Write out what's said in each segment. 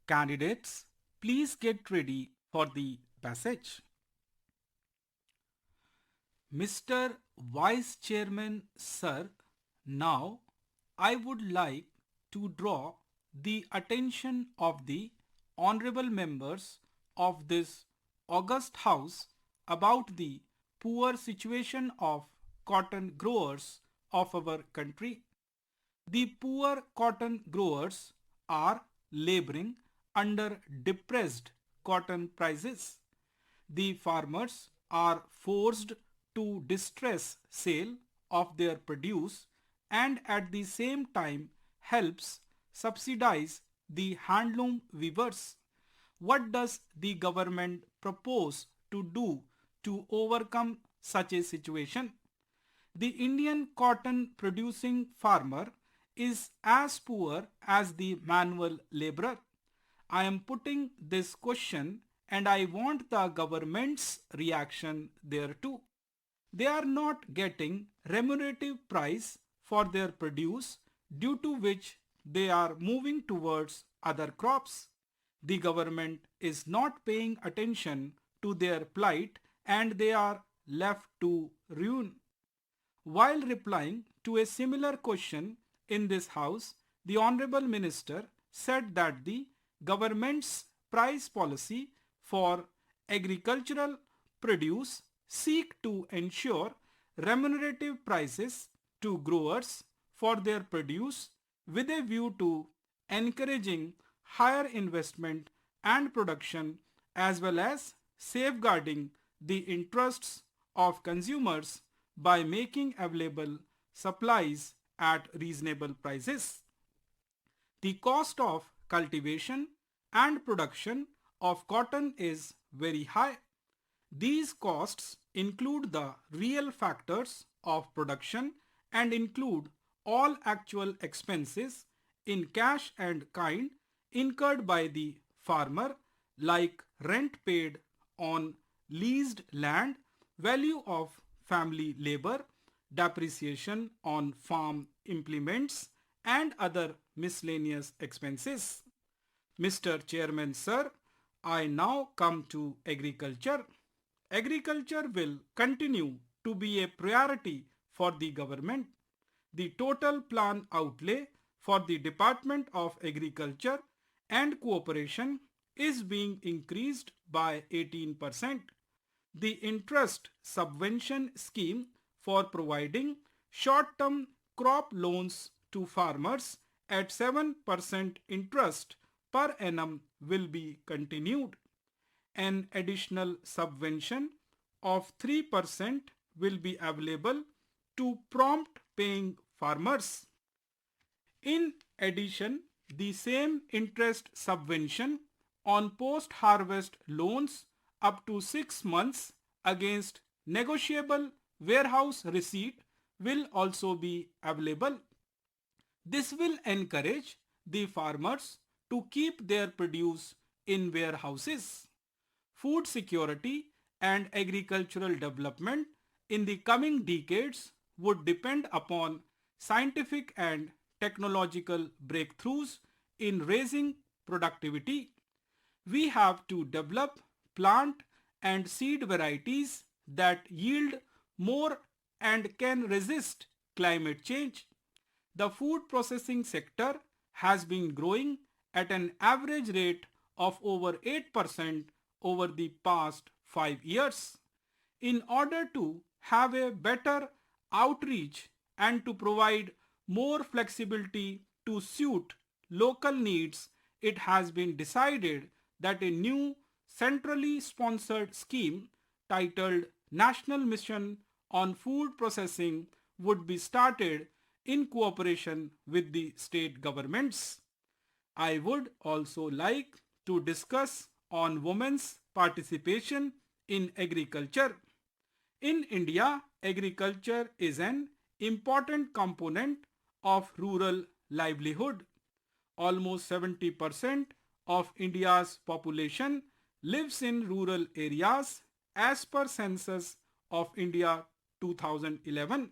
Candidates, please get ready for the passage. Mr. Vice Chairman, sir, now I would like to draw the attention of the honorable members of this august house about the poor situation of cotton growers of our country. The poor cotton growers are laboring under depressed cotton prices. The farmers are forced to distress sale of their produce and at the same time helps subsidize the handloom weavers. What does the government propose to do to overcome such a situation? The Indian cotton producing farmer is as poor as the manual laborer. I am putting this question and I want the government's reaction thereto. They are not getting remunerative price for their produce due to which they are moving towards other crops. The government is not paying attention to their plight and they are left to ruin. While replying to a similar question in this house, the Honorable Minister said that the government's price policy for agricultural produce seek to ensure remunerative prices to growers for their produce with a view to encouraging higher investment and production as well as safeguarding the interests of consumers by making available supplies at reasonable prices. The cost of cultivation and production of cotton is very high. These costs include the real factors of production and include all actual expenses in cash and kind incurred by the farmer like rent paid on leased land, value of family labor, depreciation on farm implements and other miscellaneous expenses. Mr. Chairman, sir, I now come to agriculture. Agriculture will continue to be a priority for the government. The total plan outlay for the Department of Agriculture and Cooperation is being increased by 18%. The interest subvention scheme for providing short-term crop loans to farmers at 7% interest per annum will be continued. An additional subvention of 3% will be available to prompt paying farmers. In addition, the same interest subvention on post-harvest loans up to 6 months against negotiable warehouse receipt will also be available. This will encourage the farmers to keep their produce in warehouses. Food security and agricultural development in the coming decades would depend upon scientific and technological breakthroughs in raising productivity. We have to develop plant and seed varieties that yield more and can resist climate change. The food processing sector has been growing at an average rate of over 8% over the past 5 years. In order to have a better outreach and to provide more flexibility to suit local needs, it has been decided that a new centrally sponsored scheme titled National Mission on Food Processing would be started in cooperation with the state governments. I would also like to discuss on women's participation in agriculture. In India, agriculture is an important component of rural livelihood. Almost 70% of India's population lives in rural areas as per Census of India 2011.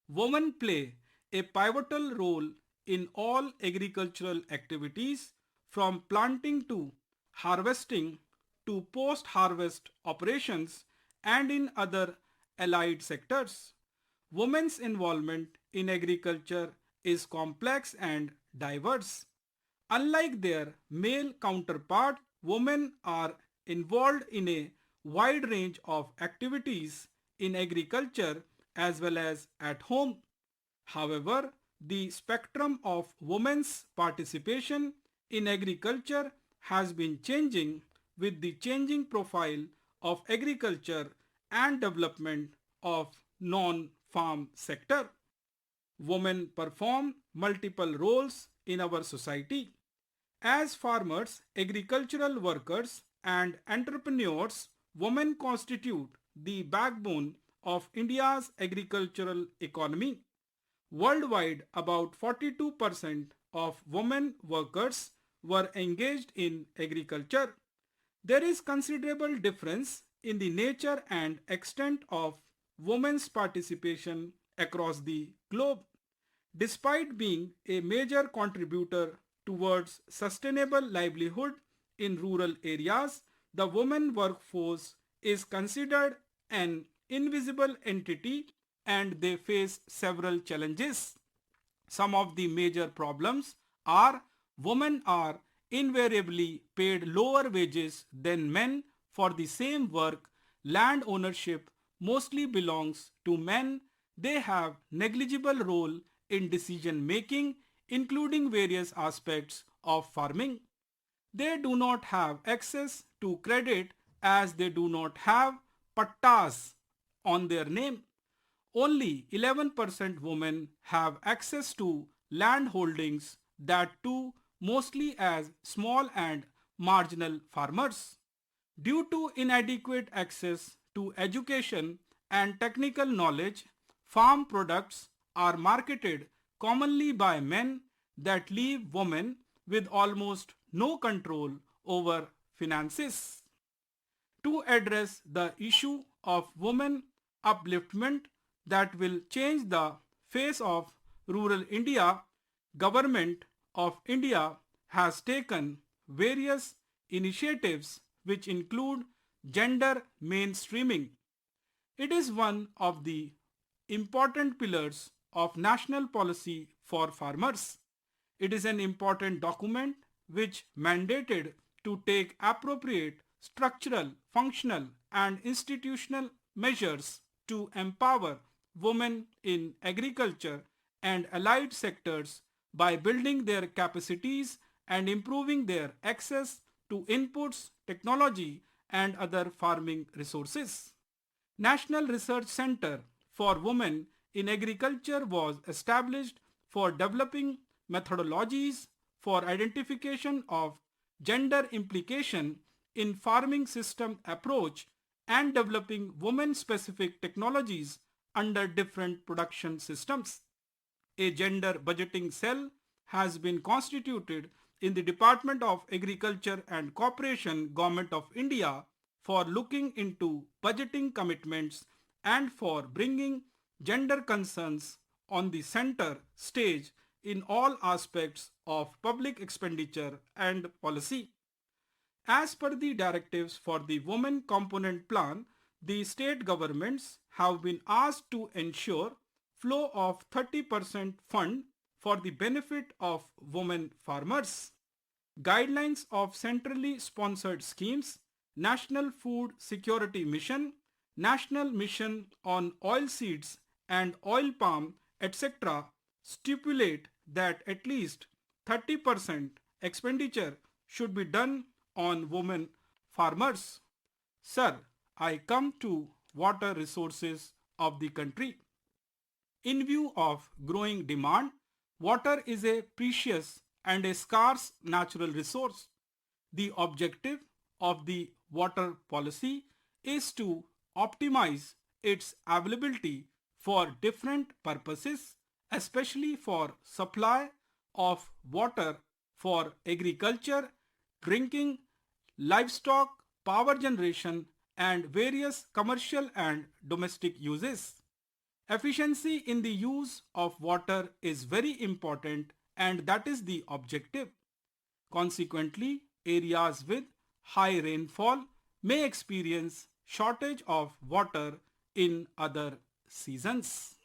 Women play a pivotal role in all agricultural activities from planting to harvesting to post-harvest operations and in other allied sectors. Women's involvement in agriculture is complex and diverse. Unlike their male counterpart, women are involved in a wide range of activities in agriculture as well as at home. However, the spectrum of women's participation in agriculture has been changing with the changing profile of agriculture and development of non-farm sector. Women perform multiple roles in our society. As farmers, agricultural workers, and entrepreneurs, women constitute the backbone of India's agricultural economy. Worldwide, about 42% of women workers were engaged in agriculture. There is considerable difference in the nature and extent of women's participation across the globe. Despite being a major contributor towards sustainable livelihood in rural areas, the women workforce is considered an invisible entity and they face several challenges. Some of the major problems are women are invariably paid lower wages than men for the same work. Land ownership mostly belongs to men. They have negligible role in decision making, including various aspects of farming. They do not have access to credit as they do not have pattas on their name. Only 11% women have access to land holdings, that too mostly as small and marginal farmers. Due to inadequate access to education and technical knowledge, farm products are marketed commonly by men that leave women with almost no control over finances. To address the issue of women upliftment that will change the face of rural India, Government of India has taken various initiatives which include gender mainstreaming. It is one of the important pillars of national policy for farmers. It is an important document which mandated to take appropriate structural, functional and institutional measures to empower women in agriculture and allied sectors by building their capacities and improving their access to inputs, technology and other farming resources. National Research Center for Women in Agriculture was established for developing methodologies for identification of gender implication in farming system approach and developing women-specific technologies under different production systems. A gender budgeting cell has been constituted in the Department of Agriculture and Cooperation, Government of India, for looking into budgeting commitments and for bringing gender concerns on the center stage in all aspects of public expenditure and policy. As per the directives for the Women Component Plan, the state governments have been asked to ensure flow of 30% fund for the benefit of women farmers. Guidelines of centrally sponsored schemes, National Food Security Mission, National Mission on Oilseeds and Oil Palm, etc. stipulate that at least 30% expenditure should be done on women farmers. Sir, I come to water resources of the country. In view of growing demand, water is a precious and a scarce natural resource. The objective of the water policy is to optimize its availability for different purposes, especially for supply of water for agriculture, drinking, livestock, power generation, and various commercial and domestic uses. Efficiency in the use of water is very important and that is the objective. Consequently, areas with high rainfall may experience shortage of water in other seasons.